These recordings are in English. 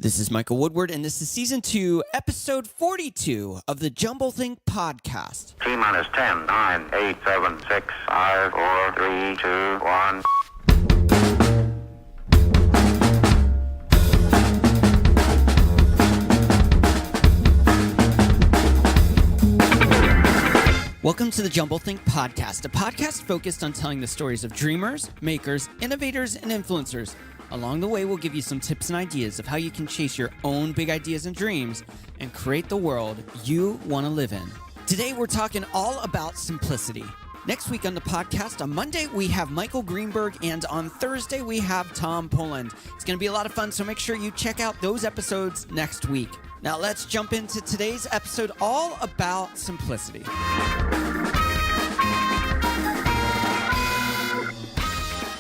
This is Michael Woodward, and this is Season 2, Episode 42 of the Jumble Think Podcast. T-minus 10, 9, 8, 7, 6, 5, 4, 3, 2, 1. Welcome to the Jumble Think Podcast, a podcast focused on telling the stories of dreamers, makers, innovators, and influencers. Along the way, we'll give you some tips and ideas of how you can chase your own big ideas and dreams and create the world you want to live in. Today, we're talking all about simplicity. Next week on the podcast, on Monday, we have Michael Greenberg, and on Thursday, we have Tom Poland. It's going to be a lot of fun, so make sure you check out those episodes next week. Now, let's jump into today's episode all about simplicity.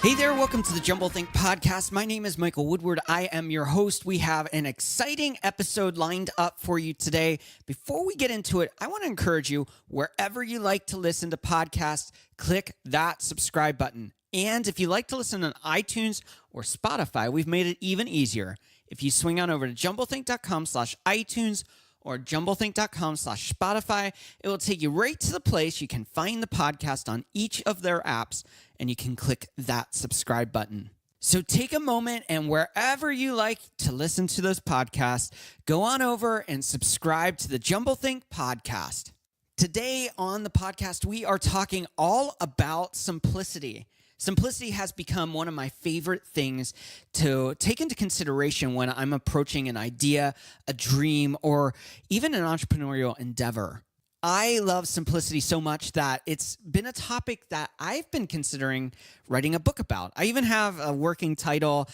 Hey there, welcome to the Jumble Think Podcast. My name is Michael Woodward. I am your host. We have an exciting episode lined up for you today. Before we get into it, I want to encourage you, wherever you like to listen to podcasts, click that subscribe button. And if you like to listen on iTunes or Spotify, we've made it even easier. If you swing on over to jumblethink.com/iTunes or jumblethink.com/Spotify, it will take you right to the place you can find the podcast on each of their apps, and you can click that subscribe button. So take a moment, and wherever you like to listen to those podcasts, go on over and subscribe to the Jumble Think Podcast. Today on the podcast, we are talking all about simplicity. Simplicity has become one of my favorite things to take into consideration when I'm approaching an idea, a dream, or even an entrepreneurial endeavor. I love simplicity so much that it's been a topic that I've been considering writing a book about. I even have a working title.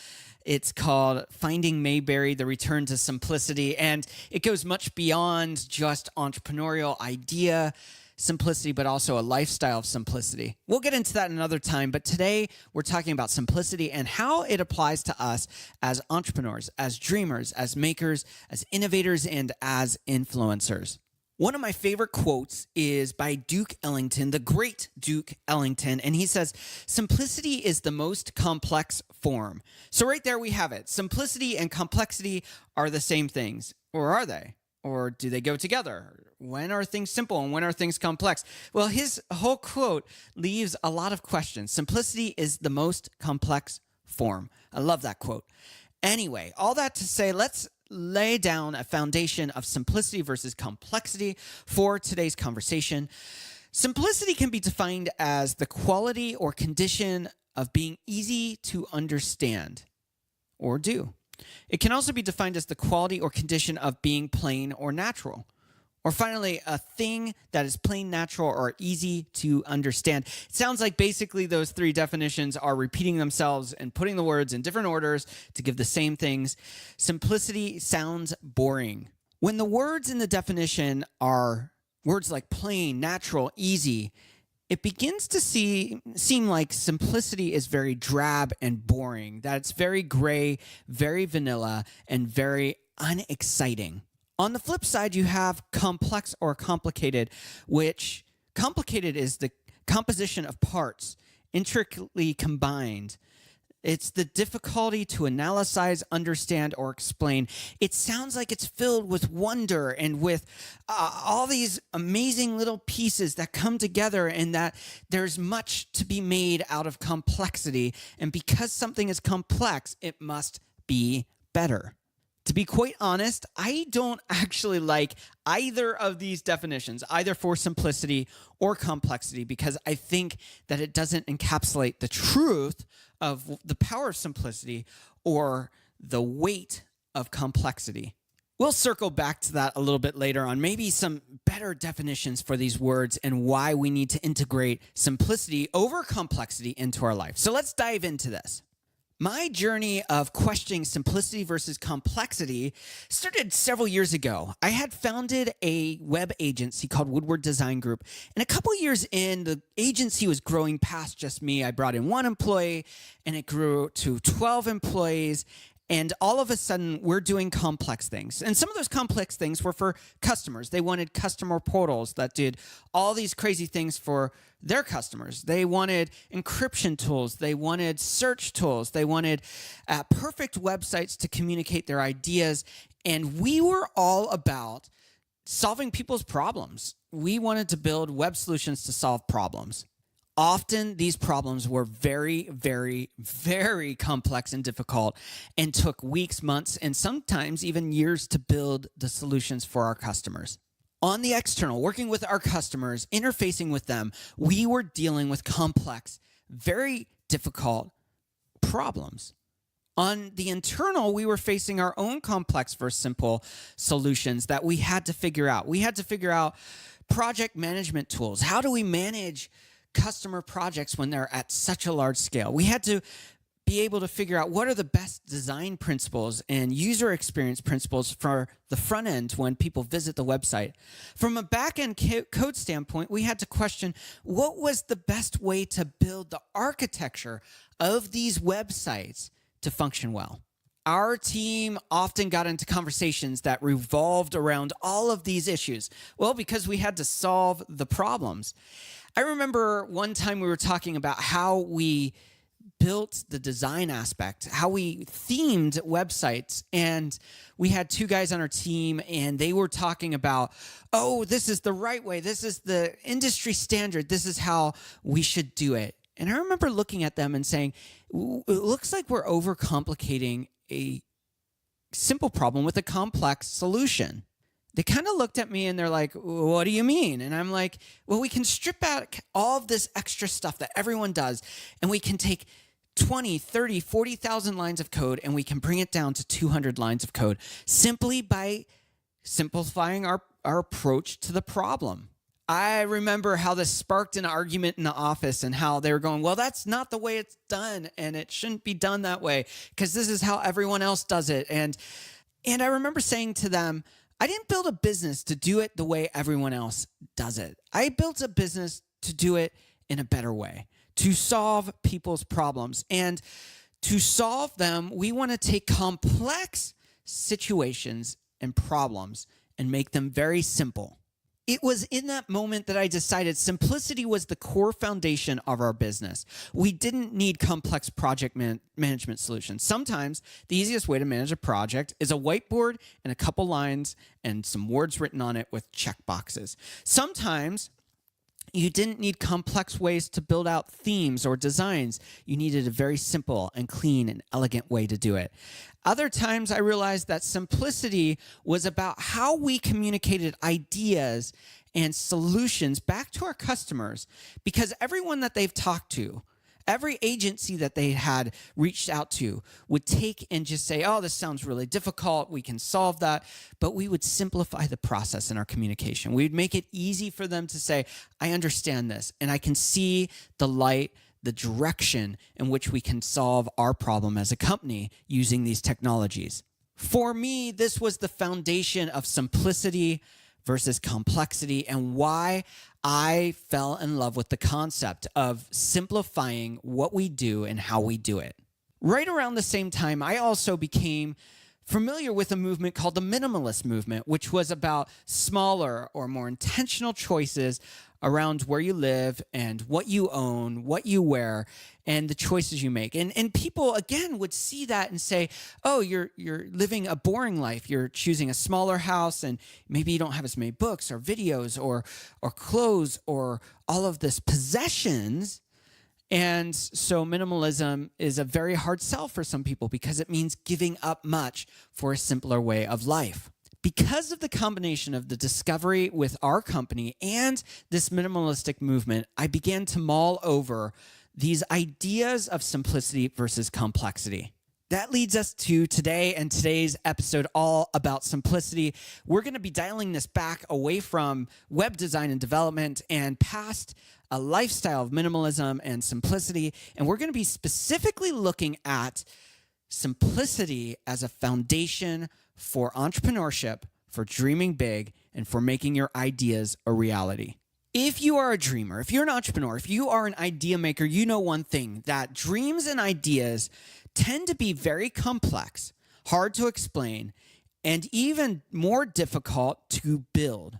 It's called Finding Mayberry, The Return to Simplicity, and it goes much beyond just entrepreneurial idea simplicity, but also a lifestyle of simplicity. We'll get into that another time, but today we're talking about simplicity and how it applies to us as entrepreneurs, as dreamers, as makers, as innovators, and as influencers. One of my favorite quotes is by Duke Ellington, the great Duke Ellington, and he says, "Simplicity is the most complex form." So right there we have it. Simplicity and complexity are the same things, or are they? Or do they go together? When are things simple and when are things complex? Well, his whole quote leaves a lot of questions. Simplicity is the most complex form. I love that quote. Anyway, all that to say, let's lay down a foundation of simplicity versus complexity for today's conversation. Simplicity can be defined as the quality or condition of being easy to understand or do. It can also be defined as the quality or condition of being plain or natural. Or finally, a thing that is plain, natural, or easy to understand. It sounds like basically those three definitions are repeating themselves and putting the words in different orders to give the same things. Simplicity sounds boring. When the words in the definition are words like plain, natural, easy, it begins to seem like simplicity is very drab and boring, that it's very gray, very vanilla, and very unexciting. On the flip side, you have complex or complicated, which complicated is the composition of parts, intricately combined. It's the difficulty to analyze, understand, or explain. It sounds like it's filled with wonder and with all these amazing little pieces that come together, and that there's much to be made out of complexity. And because something is complex, it must be better. To be quite honest, I don't actually like either of these definitions, either for simplicity or complexity, because I think that it doesn't encapsulate the truth of the power of simplicity or the weight of complexity. We'll circle back to that a little bit later on, maybe some better definitions for these words and why we need to integrate simplicity over complexity into our life. So let's dive into this. My journey of questioning simplicity versus complexity started several years ago. I had founded a web agency called Woodward Design Group, and a couple years in, the agency was growing past just me. I brought in one employee, and it grew to 12 employees, And all of a sudden, we're doing complex things. And some of those complex things were for customers. They wanted customer portals that did all these crazy things for their customers. They wanted encryption tools. They wanted search tools. They wanted perfect websites to communicate their ideas. And we were all about solving people's problems. We wanted to build web solutions to solve problems. Often these problems were very, very, very complex and difficult and took weeks, months, and sometimes even years to build the solutions for our customers. On the external, working with our customers, interfacing with them, we were dealing with complex, very difficult problems. On the internal, we were facing our own complex versus simple solutions that we had to figure out. We had to figure out project management tools. How do we manage customer projects when they're at such a large scale? We had to be able to figure out what are the best design principles and user experience principles for the front end when people visit the website. From a back-end code standpoint, we had to question what was the best way to build the architecture of these websites to function well. Our team often got into conversations that revolved around all of these issues. Well, because we had to solve the problems. I remember one time we were talking about how we built the design aspect, how we themed websites. And we had two guys on our team and they were talking about, oh, this is the right way. This is the industry standard. This is how we should do it. And I remember looking at them and saying, it looks like we're overcomplicating a simple problem with a complex solution. They kind of looked at me and they're like, what do you mean? And I'm like, well, we can strip out all of this extra stuff that everyone does, and we can take 20, 30, 40,000 lines of code, and we can bring it down to 200 lines of code simply by simplifying our approach to the problem. I remember how this sparked an argument in the office and how they were going, well, that's not the way it's done, and it shouldn't be done that way because this is how everyone else does it. And I remember saying to them, I didn't build a business to do it the way everyone else does it. I built a business to do it in a better way, to solve people's problems. And to solve them, we want to take complex situations and problems and make them very simple. It was in that moment that I decided simplicity was the core foundation of our business. We didn't need complex project management solutions. Sometimes the easiest way to manage a project is a whiteboard and a couple lines and some words written on it with check boxes. Sometimes you didn't need complex ways to build out themes or designs. You needed a very simple and clean and elegant way to do it. Other times I realized that simplicity was about how we communicated ideas and solutions back to our customers, because everyone that they've talked to, every agency that they had reached out to would take and just say, oh, this sounds really difficult. We can solve that. But we would simplify the process in our communication. We'd make it easy for them to say, I understand this, and I can see the light, the direction in which we can solve our problem as a company using these technologies. For me, this was the foundation of simplicity versus complexity and why I fell in love with the concept of simplifying what we do and how we do it. Right around the same time, I also became familiar with a movement called the minimalist movement, which was about smaller or more intentional choices around where you live and what you own, what you wear, and the choices you make. And people, again, would see that and say, oh, you're living a boring life. You're choosing a smaller house, and maybe you don't have as many books or videos or clothes or all of this possessions. And so minimalism is a very hard sell for some people because it means giving up much for a simpler way of life. Because of the combination of the discovery with our company and this minimalistic movement, I began to mull over these ideas of simplicity versus complexity. That leads us to today and today's episode, all about simplicity. We're going to be dialing this back away from web design and development and past a lifestyle of minimalism and simplicity. And we're going to be specifically looking at simplicity as a foundation for entrepreneurship, for dreaming big, and for making your ideas a reality. If you are a dreamer, if you're an entrepreneur, if you are an idea maker, you know one thing, that dreams and ideas tend to be very complex, hard to explain, and even more difficult to build.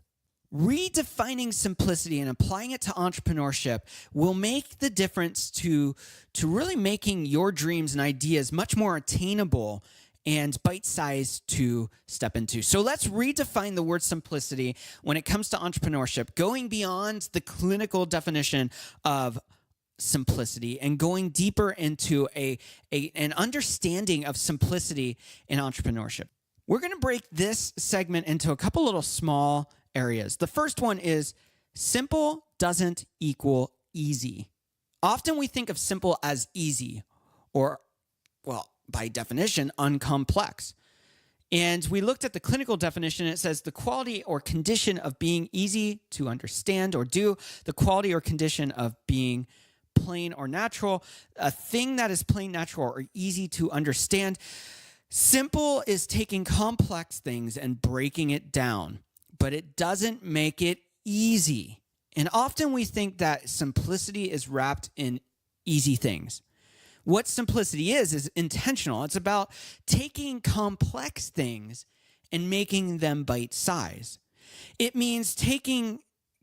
Redefining simplicity and applying it to entrepreneurship will make the difference to really making your dreams and ideas much more attainable and bite-sized to step into. So let's redefine the word simplicity when it comes to entrepreneurship, going beyond the clinical definition of simplicity and going deeper into an understanding of simplicity in entrepreneurship. We're going to break this segment into a couple little small areas. The first one is simple doesn't equal easy. Often we think of simple as easy or, well, by definition, uncomplex. And we looked at the clinical definition. It says the quality or condition of being easy to understand or do, the quality or condition of being plain or natural, a thing that is plain, natural, or easy to understand. Simple is taking complex things and breaking it down, but it doesn't make it easy. And often we think that simplicity is wrapped in easy things. What simplicity is intentional. It's about taking complex things and making them bite-sized. It means taking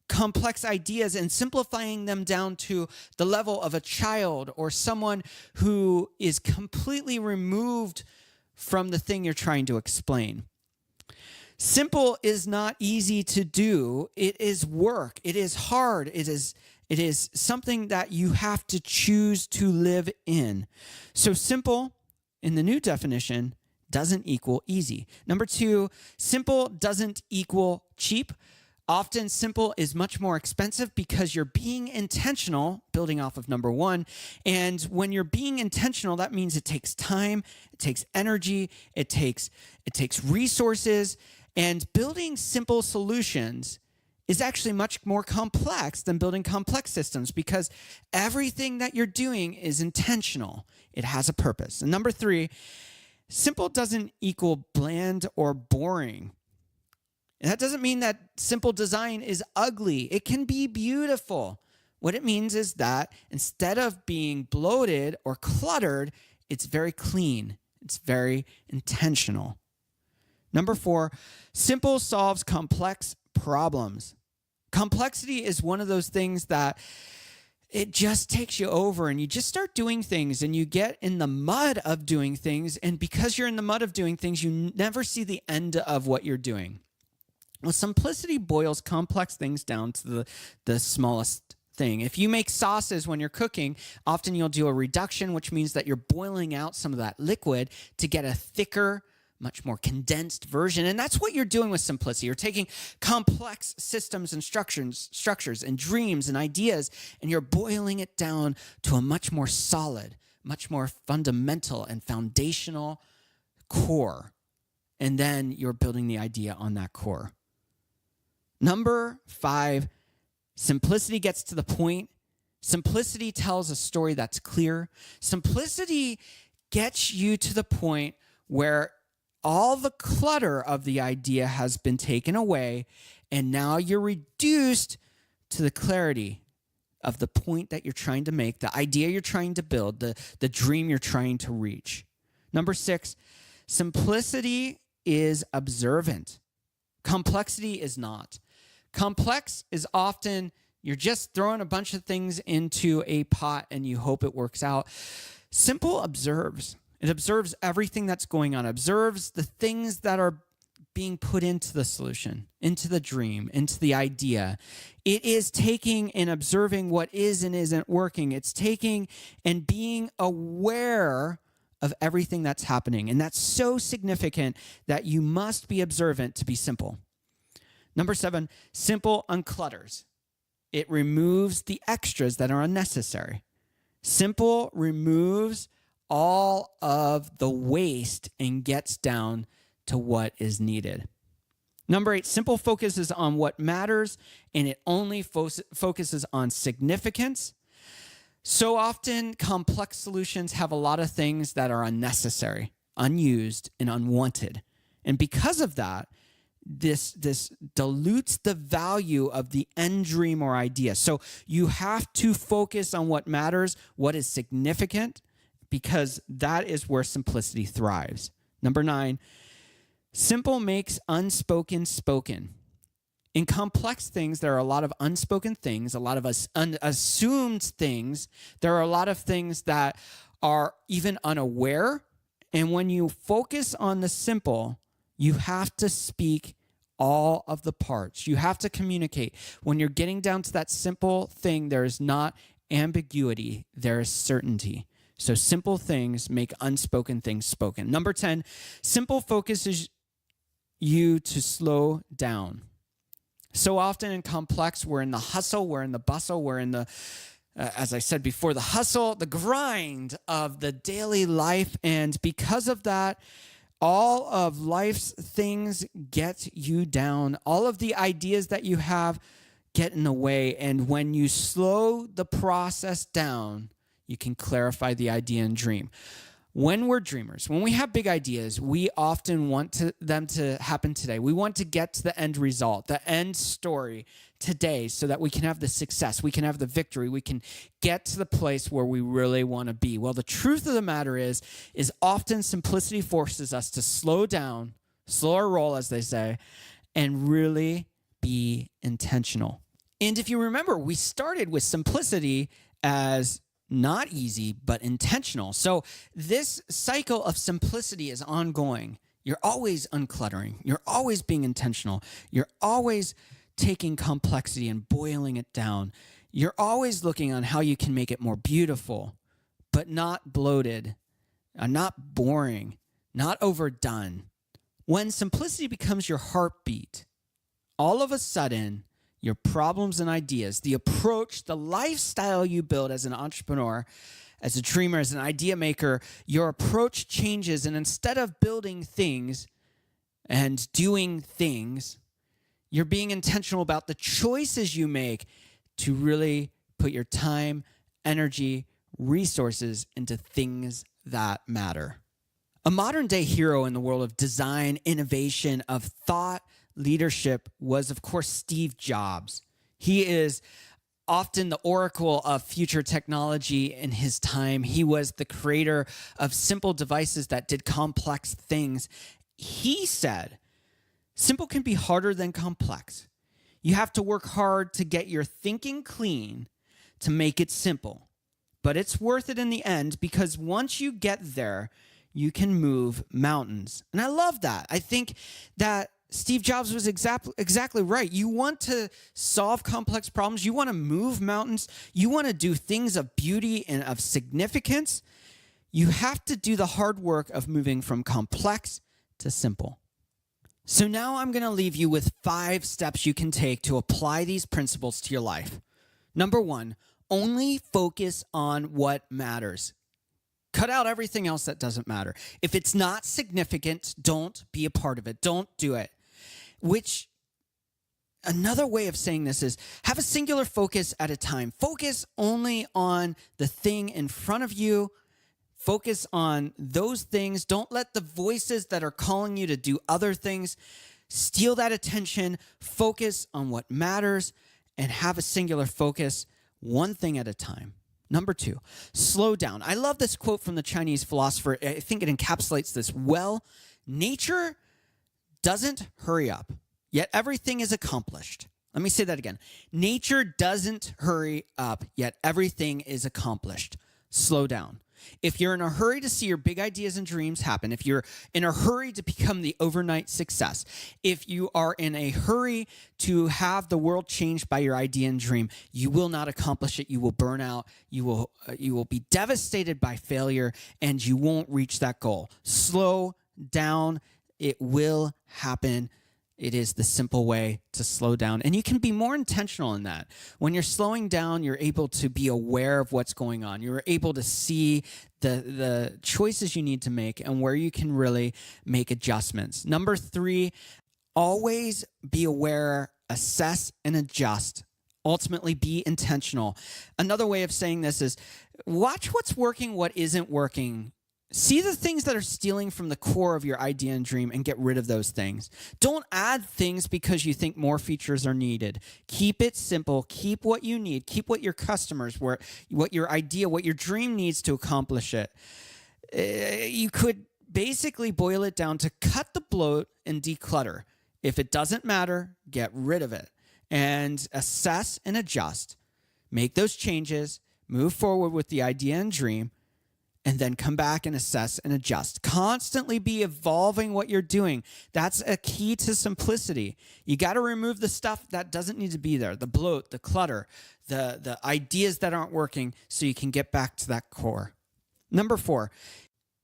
complex ideas and simplifying them down to the level of a child or someone who is completely removed from the thing you're trying to explain. Simple is not easy to do. It is work. It is hard. It is something that you have to choose to live in. So simple, in the new definition, doesn't equal easy. Number two, simple doesn't equal cheap. Often simple is much more expensive because you're being intentional, building off of number one. And when you're being intentional, that means it takes time, it takes energy, it takes resources. And building simple solutions is actually much more complex than building complex systems because everything that you're doing is intentional. It has a purpose. And number three, simple doesn't equal bland or boring. And that doesn't mean that simple design is ugly. It can be beautiful. What it means is that instead of being bloated or cluttered, it's very clean. It's very intentional. Number four, simple solves complex problems. Complexity is one of those things that it just takes you over and you just start doing things and you get in the mud of doing things. And because you're in the mud of doing things, you never see the end of what you're doing. Well, simplicity boils complex things down to the smallest thing. If you make sauces when you're cooking, often you'll do a reduction, which means that you're boiling out some of that liquid to get a thicker, much more condensed version. And that's what you're doing with simplicity. You're taking complex systems and structures and dreams and ideas, and you're boiling it down to a much more solid, much more fundamental and foundational core. And then you're building the idea on that core. Number five, simplicity gets to the point. Simplicity tells a story that's clear. Simplicity gets you to the point where all the clutter of the idea has been taken away, and now you're reduced to the clarity of the point that you're trying to make, the idea you're trying to build, the dream you're trying to reach. Number six, simplicity is observant. Complexity is not. Complex is often you're just throwing a bunch of things into a pot and you hope it works out. Simple observes. It observes everything that's going on, observes the things that are being put into the solution, into the dream, into the idea. It is taking and observing what is and isn't working. It's taking and being aware of everything that's happening. And that's so significant that you must be observant to be simple. Number seven, simple unclutters. It removes the extras that are unnecessary. Simple removes all of the waste and gets down to what is needed. Number eight, simple focuses on what matters and it only focuses on significance. So often, complex solutions have a lot of things that are unnecessary, unused, and unwanted. And because of that, this dilutes the value of the end dream or idea. So you have to focus on what matters, what is significant, because that is where simplicity thrives. Number 9, simple makes unspoken spoken. In complex things, there are a lot of unspoken things, a lot of assumed things. There are a lot of things that are even unaware. And when you focus on the simple, you have to speak all of the parts. You have to communicate. When you're getting down to that simple thing, there is not ambiguity, there is certainty. So simple things make unspoken things spoken. Number 10, simple focuses you to slow down. So often in complex, we're in the hustle, we're in the bustle, we're in the, as I said before, the hustle, the grind of the daily life. And because of that, all of life's things get you down. All of the ideas that you have get in the way. And when you slow the process down, you can clarify the idea and dream. When we're dreamers, when we have big ideas, we often want them to happen today. We want to get to the end result, the end story today so that we can have the success, we can have the victory, we can get to the place where we really want to be. Well, the truth of the matter is often simplicity forces us to slow down, slow our roll, as they say, and really be intentional. And if you remember, we started with simplicity as not easy, but intentional. So this cycle of simplicity is ongoing. You're always uncluttering. You're always being intentional. You're always taking complexity and boiling it down. You're always looking on how you can make it more beautiful, but not bloated, not boring, not overdone. When simplicity becomes your heartbeat, all of a sudden, your problems and ideas, the approach, the lifestyle you build as an entrepreneur, as a dreamer, as an idea maker, your approach changes. And instead of building things and doing things, you're being intentional about the choices you make to really put your time, energy, resources into things that matter. A modern day hero in the world of design, innovation, of thought, leadership was, of course, Steve Jobs. He is often the oracle of future technology in his time. He was the creator of simple devices that did complex things. He said, simple can be harder than complex. You have to work hard to get your thinking clean to make it simple. But it's worth it in the end because once you get there, you can move mountains. And I love that. I think that Steve Jobs was exactly right. You want to solve complex problems. You want to move mountains. You want to do things of beauty and of significance. You have to do the hard work of moving from complex to simple. So now I'm going to leave you with 5 steps you can take to apply these principles to your life. Number 1, only focus on what matters. Cut out everything else that doesn't matter. If it's not significant, don't be a part of it. Don't do it. Which, another way of saying this is have a singular focus at a time. Focus only on the thing in front of you. Focus on those things. Don't let the voices that are calling you to do other things steal that attention. Focus on what matters and have a singular focus, one thing at a time. Number 2, slow down. I love this quote from the Chinese philosopher. I think it encapsulates this well. Nature doesn't hurry up, yet everything is accomplished. Let me say that again. Nature doesn't hurry up, yet everything is accomplished. Slow down. If you're in a hurry to see your big ideas and dreams happen, if you're in a hurry to become the overnight success, if you are in a hurry to have the world changed by your idea and dream, you will not accomplish it. You will burn out. You will be devastated by failure, and you won't reach that goal. Slow down. It will happen. It is the simple way to slow down. And you can be more intentional in that. When you're slowing down, you're able to be aware of what's going on. You're able to see the choices you need to make and where you can really make adjustments. Number 3, always be aware, assess, and adjust. Ultimately, be intentional. Another way of saying this is watch what's working, what isn't working. See the things that are stealing from the core of your idea and dream and get rid of those things. Don't add things because you think more features are needed. Keep it simple. Keep what you need. Keep what your customers, what your idea, what your dream needs to accomplish it. You could basically boil it down to cut the bloat and declutter. If it doesn't matter, get rid of it and assess and adjust. Make those changes, move forward with the idea and dream, and then come back and assess and adjust. Constantly be evolving what you're doing. That's a key to simplicity. You got to remove the stuff that doesn't need to be there, the bloat, the clutter, the ideas that aren't working, so you can get back to that core. Number 4,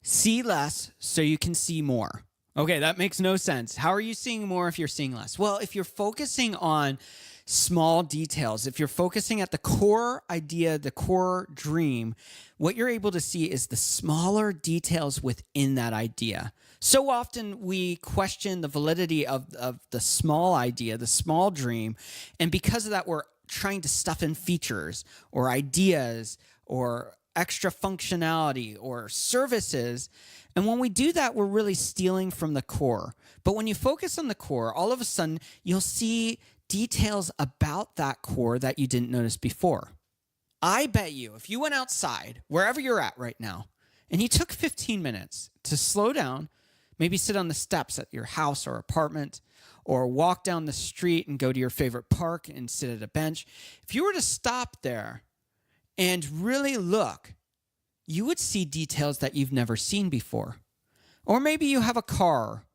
see less so you can see more. Okay, that makes no sense. How are you seeing more if you're seeing less? Well, if you're focusing on small details, if you're focusing at the core idea, the core dream, what you're able to see is the smaller details within that idea. So often we question the validity of the small idea, the small dream, and because of that, we're trying to stuff in features or ideas or extra functionality or services. And when we do that, we're really stealing from the core. But when you focus on the core, all of a sudden, you'll see details about that core that you didn't notice before. I bet you, if you went outside, wherever you're at right now, and you took 15 minutes to slow down, maybe sit on the steps at your house or apartment, or walk down the street and go to your favorite park and sit at a bench, if you were to stop there and really look, you would see details that you've never seen before. Or maybe you have a car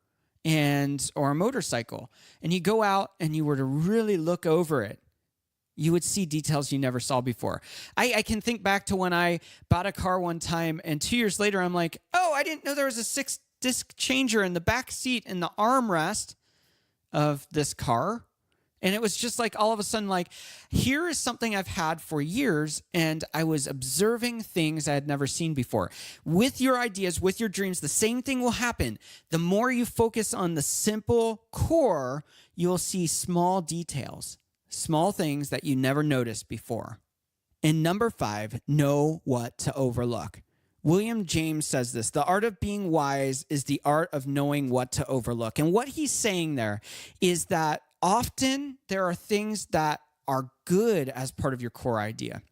or a motorcycle, and you go out and you were to really look over it, you would see details you never saw before. I can think back to when I bought a car one time, and 2 years later, I'm like, oh, I didn't know there was a 6-disc changer in the back seat in the armrest of this car. And it was just like all of a sudden, like, here is something I've had for years, and I was observing things I had never seen before. With your ideas, with your dreams, the same thing will happen. The more you focus on the simple core, you'll see small details, small things that you never noticed before. And number 5, know what to overlook. William James says this: the art of being wise is the art of knowing what to overlook. And what he's saying there is that often there are things that are good as part of your core idea,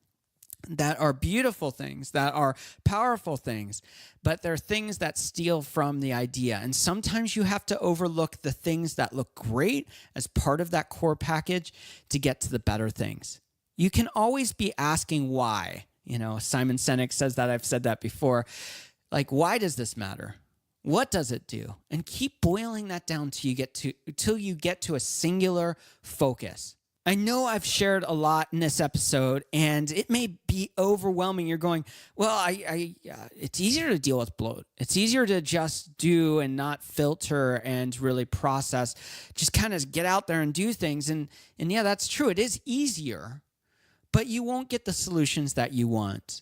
that are beautiful things, that are powerful things, but they're things that steal from the idea. And sometimes you have to overlook the things that look great as part of that core package to get to the better things. You can always be asking why. You know, Simon Sinek says that. I've said that before. Like, why does this matter? What does it do? And keep boiling that down till you get to a singular focus. I know I've shared a lot in this episode, and it may be overwhelming. You're going, well, it's easier to deal with bloat. It's easier to just do and not filter and really process. Just kind of get out there and do things. And yeah, that's true. It is easier, but you won't get the solutions that you want.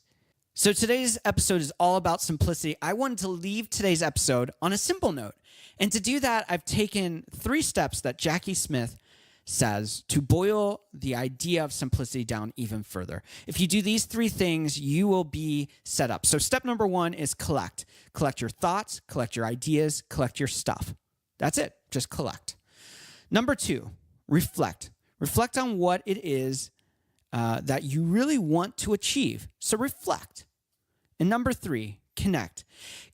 So today's episode is all about simplicity. I wanted to leave today's episode on a simple note. And to do that, I've taken 3 steps that Jackie Smith says to boil the idea of simplicity down even further. If you do these 3 things, you will be set up. So step number 1 is collect. Collect your thoughts, collect your ideas, collect your stuff. That's it. Just collect. Number 2, reflect. Reflect on what it is that you really want to achieve. So reflect. And number 3, connect.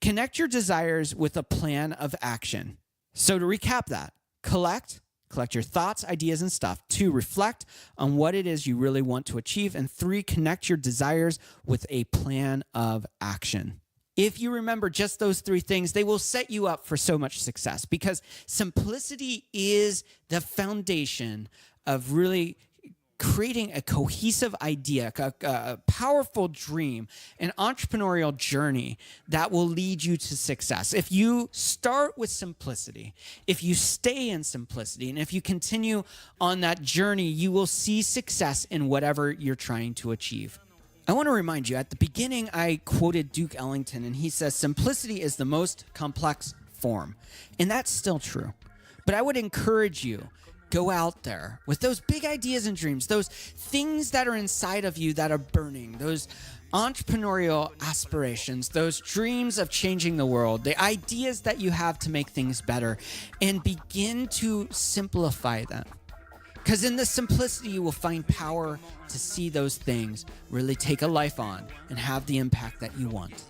Connect your desires with a plan of action. So to recap that, collect your thoughts, ideas, and stuff. 2, reflect on what it is you really want to achieve. And 3, connect your desires with a plan of action. If you remember just those 3 things, they will set you up for so much success, because simplicity is the foundation of really creating a cohesive idea, a powerful dream, an entrepreneurial journey that will lead you to success. If you start with simplicity, if you stay in simplicity, and if you continue on that journey, you will see success in whatever you're trying to achieve. I want to remind you, at the beginning, I quoted Duke Ellington, and he says, simplicity is the most complex form. And that's still true. But I would encourage you, go out there with those big ideas and dreams, those things that are inside of you that are burning, those entrepreneurial aspirations, those dreams of changing the world, the ideas that you have to make things better, and begin to simplify them. Because in the simplicity, you will find power to see those things really take a life on and have the impact that you want.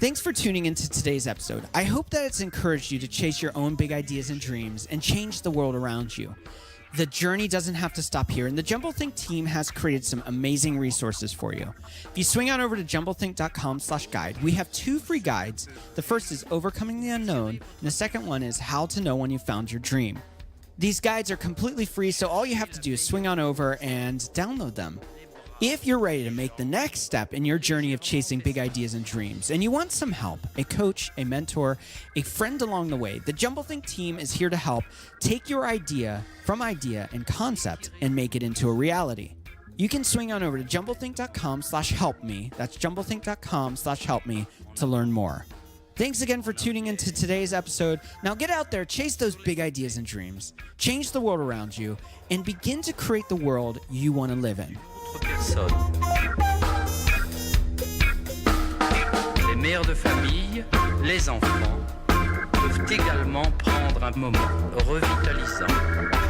Thanks for tuning into today's episode. I hope that it's encouraged you to chase your own big ideas and dreams and change the world around you. The journey doesn't have to stop here, and the Jumblethink team has created some amazing resources for you. If you swing on over to jumblethink.com/guide, we have 2 free guides. The first is Overcoming the Unknown, and the second one is How to Know When You Found Your Dream. These guides are completely free, so all you have to do is swing on over and download them. If you're ready to make the next step in your journey of chasing big ideas and dreams, and you want some help, a coach, a mentor, a friend along the way, the Jumblethink team is here to help take your idea and concept and make it into a reality. You can swing on over to jumblethink.com/helpme. That's jumblethink.com/helpme to learn more. Thanks again for tuning into today's episode. Now get out there, chase those big ideas and dreams, change the world around you, and begin to create the world you want to live in. Les mères de famille, les enfants peuvent également prendre un moment revitalisant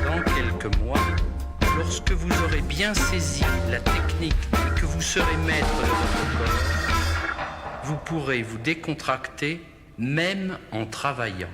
dans quelques mois, lorsque vous aurez bien saisi la technique et que vous serez maître de votre corps. Vous pourrez vous décontracter même en travaillant.